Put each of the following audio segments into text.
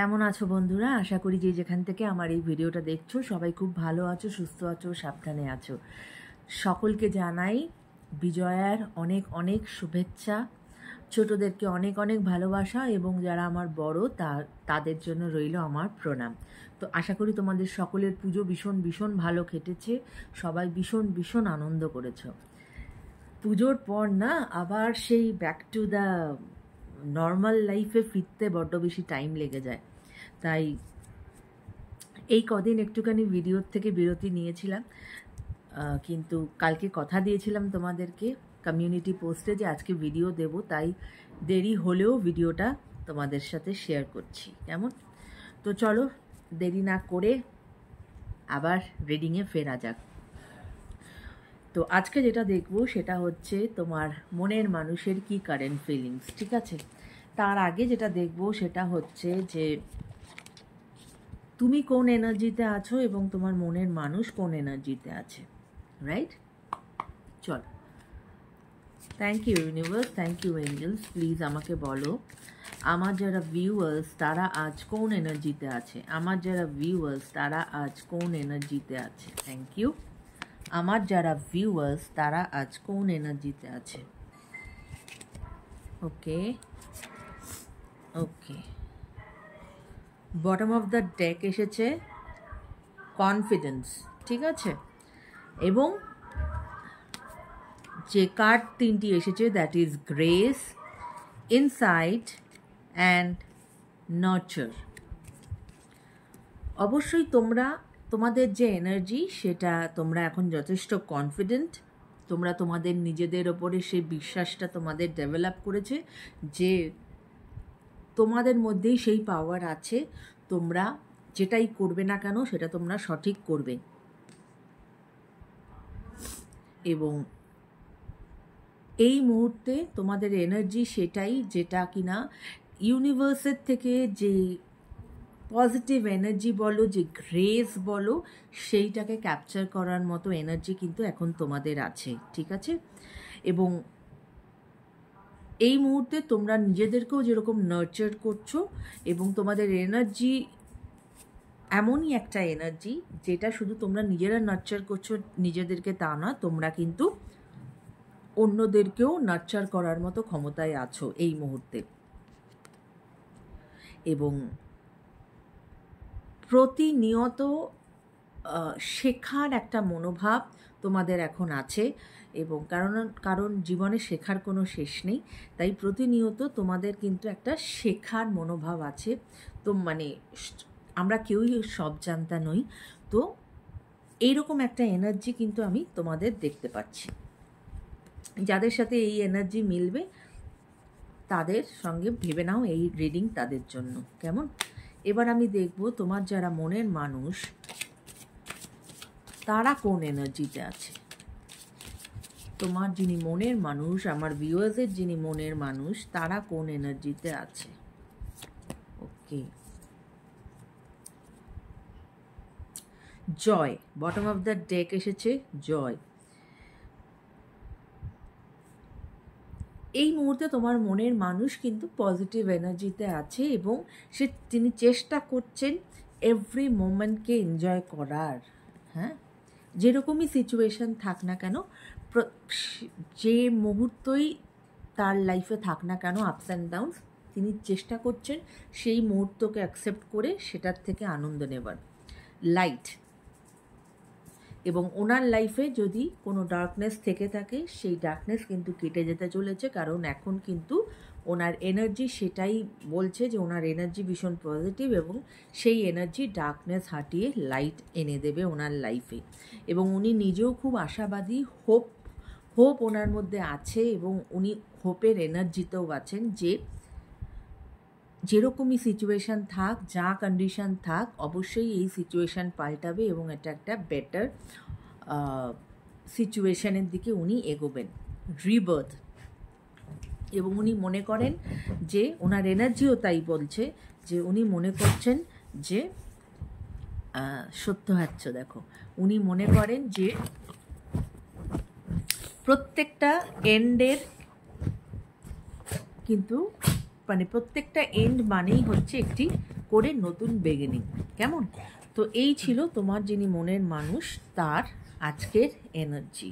কেমন আছো বন্ধুরা? আশা করি যে যেখান থেকে আমার এই ভিডিওটা দেখছো সবাই খুব ভালো আছো, সুস্থ আছো, সাবধানে আছো। সকলকে জানাই বিজয়ার অনেক অনেক শুভেচ্ছা, ছোটদেরকে অনেক অনেক ভালোবাসা এবং যারা আমার বড় তাদের জন্য রইল আমার প্রণাম। তো আশা করি তোমাদের সকলের পুজো ভীষণ ভীষণ ভালো কেটেছে, সবাই ভীষণ ভীষণ আনন্দ করেছো। পুজোর পর না আবার সেই ব্যাক টু দ্য নর্মাল লাইফে ফিরতে বড্ড বেশি টাইম লেগে যায়। তাই এই কদিন একটুখানি ভিডিওর থেকে বিরতি নিয়েছিলাম, কিন্তু কালকে কথা দিয়েছিলাম তোমাদেরকে কমিউনিটি পোস্টে যে আজকে ভিডিও দেব, তাই দেরি হলেও ভিডিওটা তোমাদের সাথে শেয়ার করছি। কেমন? তো চলো দেরি না করে আবার রিডিংয়ে ফেরা যাক। তো আজকে যেটা দেখব সেটা হচ্ছে তোমার মনের মানুষের কি কারেন্ট ফিলিংস, ঠিক আছে? তার আগে যেটা দেখব সেটা হচ্ছে যে তুমি কোন এনার্জিতে আছো এবং তোমার মনের মানুষ কোন এনার্জিতে আছে, রাইট? চল, thank you universe, thank you angels. Please আমাকে বলো আমার যারা ভিউয়ার্স তারা আজ কোন এনার্জিতে আছে, আমার যারা ভিউয়ার্স তারা আজ কোন এনার্জিতে আছে। Thank you. আমার যারা ভিউয়ার্স তারা আজ কোন এনার্জিতে আছে। Okay okay, bottom of the deck এসেছে কনফিডেন্স, ঠিক আছে? এবং যে কার্ড তিনটি এসেছে that is grace, insight and nurture. অবশ্যই তোমাদের যে এনার্জি সেটা তোমরা এখন যথেষ্ট কনফিডেন্ট, তোমরা তোমাদের নিজেদের ওপরে সেই বিশ্বাসটা তোমাদের ডেভেলপ করেছে যে তোমাদের মধ্যেই সেই পাওয়ার আছে, তোমরা যেটাই করবে না কেন সেটা তোমরা সঠিক করবে। এবং এই মুহূর্তে তোমাদের এনার্জি সেটাই যেটা কিনা ইউনিভার্সের থেকে যে পজিটিভ এনার্জি বলো, যে গ্রেস বলো, সেইটাকে ক্যাপচার করার মতো এনার্জি কিন্তু এখন তোমাদের আছে, ঠিক আছে? এবং এই মুহূর্তে তোমরা নিজেদেরকেও যেরকম নার্চার করছো এবং তোমাদের এনার্জি এমনই একটা এনার্জি যেটা শুধু তোমরা নিজেরা নার্চার করছো নিজেদেরকে তা না, তোমরা কিন্তু অন্যদেরকেও নার্চার করার মতো ক্ষমতায় আছো এই মুহূর্তে। এবং প্রতিনিয়ত শেখার একটা মনোভাব তোমাদের এখন আছে, এবং কারণ জীবনে শেখার কোনো শেষ নেই, তাই প্রতিনিয়ত তোমাদের কিন্তু একটা শেখার মনোভাব আছে। তো মানে আমরা কেউই সব জানতা নই, তো এইরকম একটা এনার্জি কিন্তু আমি তোমাদের দেখতে পাচ্ছি। যাদের সাথে এই এনার্জি মিলবে তাদের সঙ্গে ভেবে নাও এই রিডিং তাদের জন্য। কেমন? এবার আমি দেখব তোমার যারা মনের মানুষ তারা কোন এনার্জিতে আছে। তোমার যিনি মনের মানুষ, আমার ভিউয়ার্সের যিনি মনের মানুষ, তারা কোন এনার্জিতে আছে। ওকে, জয়, বটম অফ দ্য ডেক এসেছে জয়। এই মুহূর্তে তোমার মনের মানুষ কিন্তু পজিটিভ এনার্জিতে আছে এবং তিনি চেষ্টা করছেন এভরি মোমেন্টকে এনজয় করার। হ্যাঁ, যেরকমই সিচুয়েশন থাক না কেন, যে মুহূর্তই তার লাইফে থাক না কেন, আপস অ্যান্ড ডাউনস, তিনি চেষ্টা করছেন সেই মুহূর্তকে অ্যাকসেপ্ট করে সেটার থেকে আনন্দ নেবার। লাইট, এবং ওনার লাইফে যদি কোনো ডার্কনেস থেকে থাকে সেই ডার্কনেস কিন্তু কেটে যেতে চলেছে, কারণ এখন কিন্তু ওনার এনার্জি সেটাই বলছে যে ওনার এনার্জি ভীষণ পজিটিভ এবং সেই এনার্জি ডার্কনেস হাটিয়ে লাইট এনে দেবে ওনার লাইফে। এবং উনি নিজেও খুব আশাবাদী, হোপ ওনার মধ্যে আছে এবং উনি হোপের এনার্জিতেও আছেন যে যেরকমই সিচুয়েশান থাক, যা কন্ডিশন থাক, অবশ্যই এই সিচুয়েশান পাল্টাবে এবং এটা একটা বেটার সিচুয়েশানের দিকে উনি এগোবেন, রিবার্থ। এবং উনি মনে করেন যে ওনার এনার্জিও তাই বলছে যে উনি মনে করছেন যে সত্যহাচ্য, দেখো উনি মনে করেন যে প্রত্যেকটা এন্ডের কিন্তু মানে প্রত্যেকটা এন্ড মানেই হচ্ছে একটি করে নতুন বিগিনিং। কেমন? তো এই ছিল তোমার যিনি মনের মানুষ তার আজকের এনার্জি।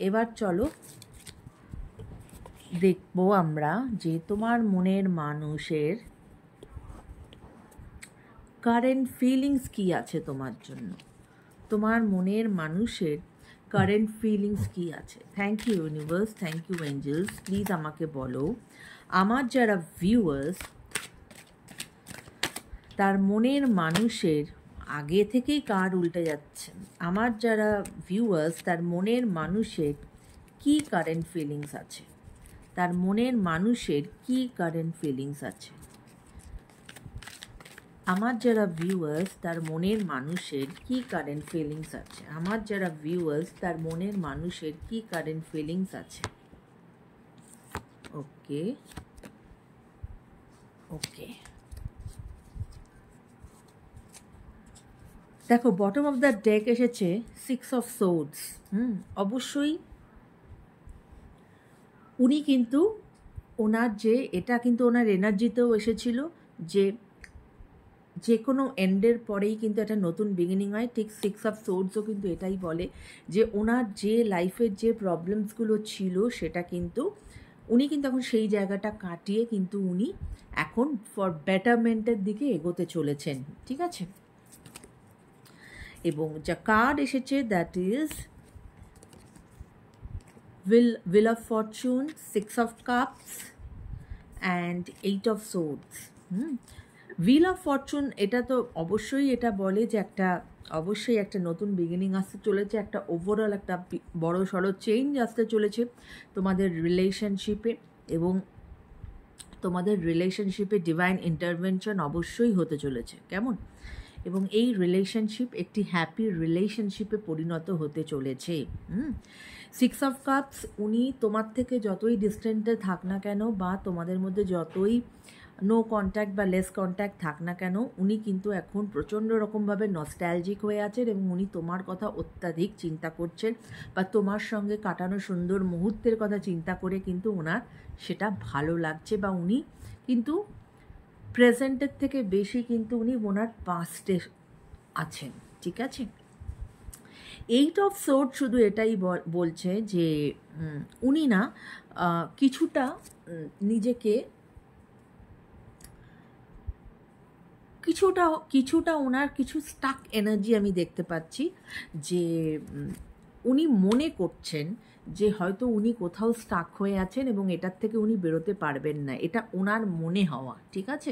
এবার চলো দেখবো আমরা যে তোমার মনের মানুষের কারেন্ট ফিলিংস কী আছে তোমার জন্য। তোমার মনের মানুষের কারেন্ট ফিলিংস কী আছে। Thank you universe, thank you angels. Please আমাকে বলো আমার যারা ভিউয়ার্স তার মনের মানুষের আগে থেকেই কার্ড উল্টে যাচ্ছে। আমার যারা ভিউয়ার্স তার মনের মানুষের কি কারেন্ট ফিলিংস আছে, তার মনের মানুষের কি কারেন্ট ফিলিংস আছে। আমার যারা ভিউয়ার্স তার মনের মানুষের কি কারেন্ট ফিলিংস আছে। আমার যারা ভিউয়ার্স তার মনের মানুষের কি কারেন্ট ফিলিংস আছে। ওকে ওকে, দেখো বটম অফ দ্য ডেক এসেছে 6 অফ সোর্ডস। অবশ্যই উনি কিন্তু ওনার যে এটা কিন্তু ওনার এনার্জিতেও এসেছিল যে কোনো এন্ডের পরেই কিন্তু একটা নতুন বিগিনিং হয়। ঠিক 6 অফ সোর্ডসও কিন্তু এটাই বলে যে ওনার যে লাইফের যে প্রবলেমসগুলো ছিল সেটা কিন্তু উনি কিন্তু এখন সেই জায়গাটা কাটিয়ে কিন্তু উনি এখন ফর বেটারমেন্টের দিকে এগোতে চলেছেন। ঠিক আছে, এবং যা কার্ড এসেছে that is Wheel of Fortune, 6 of Cups and 8 of Swords. Wheel of Fortune এটা তো অবশ্যই এটা বলে যে অবশ্যই একটা নতুন বিগিনিং আসতে চলেছে, একটা ওভারঅল একটা বড় সড়ো চেঞ্জ আসতে চলেছে তোমাদের রিলেশনশিপে, এবং তোমাদের রিলেশনশিপে ডিভাইন ইন্টারভেনশন অবশ্যই হতে চলেছে। কেমন? এবং এই রিলেশনশিপ একটি হ্যাপি রিলেশনশিপে পরিণত হতে চলেছে। 6 অফ কাপস, উনি তোমার থেকে যতই ডিস্টেন্টে থাক না কেন বা তোমাদের মধ্যে যতই নো কন্ট্যাক্ট বা লেস কন্ট্যাক্ট থাক না কেন, উনি কিন্তু এখন প্রচণ্ড রকমভাবে নস্টালজিক হয়ে আছেন এবং উনি তোমার কথা অত্যাধিক চিন্তা করছেন বা তোমার সঙ্গে কাটানো সুন্দর মুহূর্তের কথা চিন্তা করে কিন্তু ওনার সেটা ভালো লাগছে, বা উনি কিন্তু প্রেজেন্টের থেকে বেশি কিন্তু উনি ওনার পাস্টে আছেন। ঠিক আছে, 8 অফ সোর্ড শুধু এটাই বলছে যে উনি না কিছুটা নিজেকে কিছুটা ওনার কিছু স্টাক এনার্জি আমি দেখতে পাচ্ছি, যে উনি মনে করছেন যে হয়তো উনি কোথাও স্টাক হয়ে আছেন এবং এটার থেকে উনি বেরোতে পারবেন না। এটা ওনার মনে হওয়া, ঠিক আছে,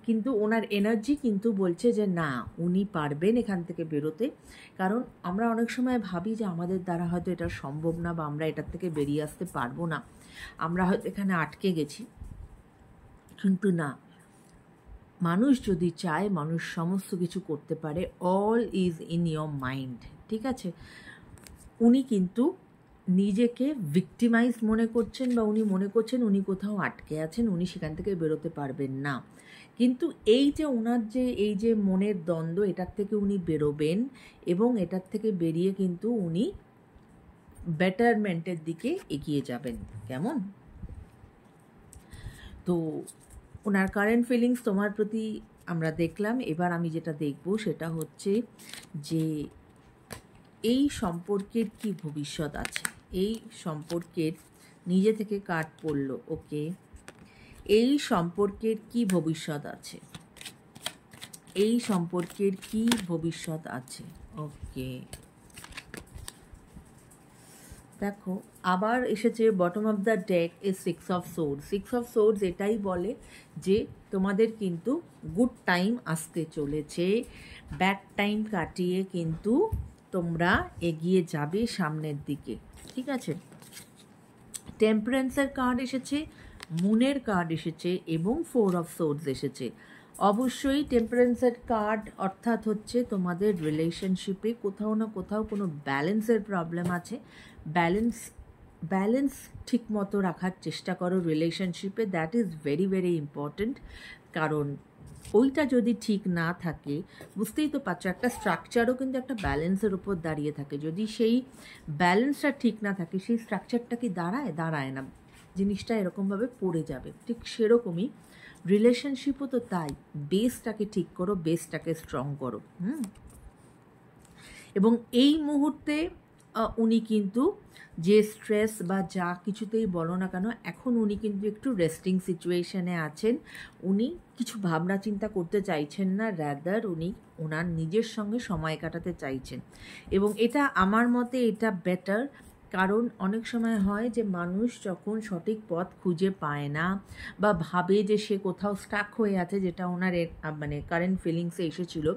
কিন্তু ওনার এনার্জি কিন্তু বলছে যে না, উনি পারবেন এখান থেকে বেরোতে। কারণ আমরা অনেক সময় ভাবি যে আমাদের দ্বারা হয়তো এটা সম্ভব না বা আমরা এটার থেকে বেরিয়ে আসতে পারবো না, আমরা হয়তো এখানে আটকে গেছি, কিন্তু না, মানুষ যদি চায় মানুষ সমস্ত কিছু করতে পারে। All is in your mind. ঠিক আছে, উনি কিন্তু নিজেকে ভিক্টিমাইজ মনে করছেন বা উনি মনে করছেন উনি কোথাও আটকে আছেন, উনি সেখান থেকে বেরোতে পারবেন না। কিন্তু এই যে ওনার যে এই যে মনের দ্বন্দ্ব, এটার থেকে উনি বেরোবেন এবং এটার থেকে বেরিয়ে কিন্তু উনি বেটারমেন্টের দিকে এগিয়ে যাবেন। কেমন? তো ওনার কারেন্ট ফিলিংস তোমার প্রতি আমরা দেখলাম। এবার আমি যেটা দেখব সেটা হচ্ছে যে এই সম্পর্কের কি ভবিষ্যৎ আছে। এই সম্পর্কের নিজে থেকে কার্ড পড়লো। ওকে, এই সম্পর্কের কি ভবিষ্যৎ আছে, এই সম্পর্কের কি ভবিষ্যৎ আছে। ওকে, দেখো আবার এসেছে bottom of the day is 6 of swords. 6 of swords এটাই বলে যে তোমাদের কিন্তু গুড টাইম আসতে চলেছে, ব্যাড টাইম কাটিয়ে কিন্তু তোমরা এগিয়ে যাবে সামনের দিকে। ঠিক আছে, টেম্পারেন্সের কার্ড এসেছে, মুনের কার্ড এসেছে এবং 4 অফ সোর্ডস এসেছে। অবশ্যই টেম্পারেন্সের কার্ড অর্থাৎ হচ্ছে তোমাদের রিলেশনশিপে কোথাও না কোথাও কোনো ব্যালেন্সের প্রবলেম আছে। ব্যালেন্স ঠিক মতো রাখার চেষ্টা করো রিলেশনশিপে, that is very very important. কারণ ওইটা যদি ঠিক না থাকে, বুঝতেই তো পারছো, একটা স্ট্রাকচারও কিন্তু একটা ব্যালেন্সের উপর দাঁড়িয়ে থাকে। যদি সেই ব্যালেন্সটা ঠিক না থাকে, সেই স্ট্রাকচারটা কি দাঁড়ায় না, জিনিসটা এরকমভাবে পড়ে যাবে। ঠিক সেরকমই রিলেশনশিপও তো তাই, বেসটাকে ঠিক করো, বেসটাকে স্ট্রং করো। এবং এই মুহূর্তে উনি কিন্তু যে স্ট্রেস বা যা কিছুতেই বলো না কেন, এখন উনি কিন্তু একটু রেস্টিং সিচুয়েশনে আছেন। উনি কিছু ভাবনা চিন্তা করতে চাইছেন না, রাদার উনি ওনার নিজের সঙ্গে সময় কাটাতে চাইছেন। এবং এটা আমার মতে এটা বেটার, কারণ অনেক সময় হয় যে মানুষ যখন সঠিক পথ খুঁজে পায় না বা ভাবে যে সে কোথাও স্টাক হয়ে আছে, যেটা ওনার মানে কারেন্ট ফিলিংসে এসেছিল,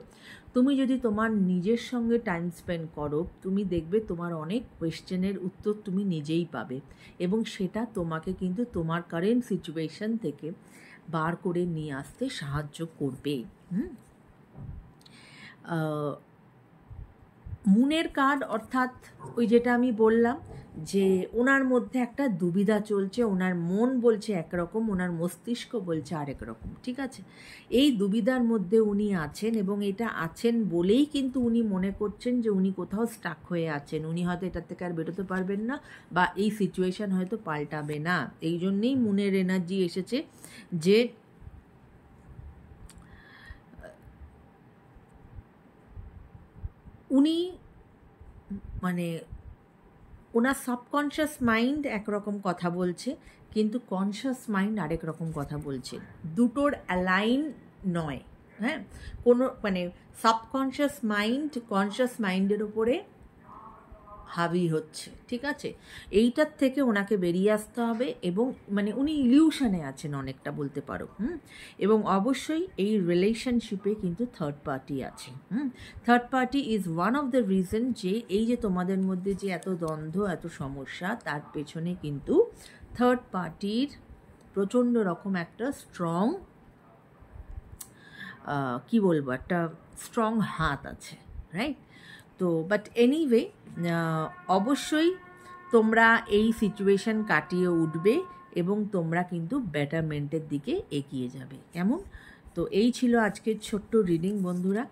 তুমি যদি তোমার নিজের সঙ্গে টাইম স্পেন্ড করো, তুমি দেখবে তোমার অনেক কোয়েশ্চেনের উত্তর তুমি নিজেই পাবে, এবং সেটা তোমাকে কিন্তু তোমার কারেন্ট সিচুয়েশন থেকে বার করে নিয়ে আসতে সাহায্য করবে। মুনের কার্ড, অর্থাৎ ওই যেটা আমি বললাম যে ওনার মধ্যে একটা দুবিধা চলছে, ওনার মন বলছে একরকম, ওনার মস্তিষ্ক বলছে আরেক রকম, ঠিক আছে? এই দুবিধার মধ্যে উনি আছেন, এবং এটা আছেন বলেই কিন্তু উনি মনে করছেন যে উনি কোথাও স্টাক হয়ে আছেন, উনি হয়তো এটার থেকে আর বেরোতে পারবেন না, বা এই সিচুয়েশান হয়তো পাল্টাবে না। এই জন্যেই মুনের এনার্জি এসেছে যে উনি মানে ওনার সাবকনশিয়াস মাইন্ড একরকম কথা বলছে, কিন্তু কনশিয়াস মাইন্ড আরেক রকম কথা বলছে, দুটোর অ্যালাইন নয়। হ্যাঁ, কোনো মানে সাবকনশিয়াস মাইন্ড কনশিয়াস মাইন্ডের উপরে হাবি হচ্ছে, ঠিক আছে? এইটার থেকে ওনাকে বেরিয়ে আসতে হবে, এবং মানে উনি ইলিউশনে আছেন অনেকটা বলতে পারো। এবং অবশ্যই এই রিলেশনশিপে কিন্তু থার্ড পার্টি আছে। Third party is one of the reason যে এই যে তোমাদের মধ্যে যে এত দ্বন্দ্ব, এত সমস্যা, তার পেছনে কিন্তু থার্ড পার্টির প্রচণ্ড রকম একটা স্ট্রং, কি বলবো, একটা স্ট্রং হাত আছে, রাইট? তো বাট এনিওয়ে, অবশ্যই তোমরা এই সিচুয়েশন কাটিয়ে উঠবে, এবং তোমরা কিন্তু বেটারমেন্টের দিকে এগিয়ে যাবে। কেমন? তো এই ছিল আজকের ছোট্ট রিডিং বন্ধুরা।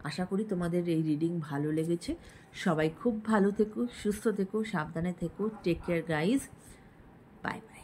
আশা করি তোমাদের এই রিডিং ভালো লেগেছে। সবাই খুব ভালো থেকো, সুস্থ থেকো, সাবধানে থেকো। Take care guys, bye by.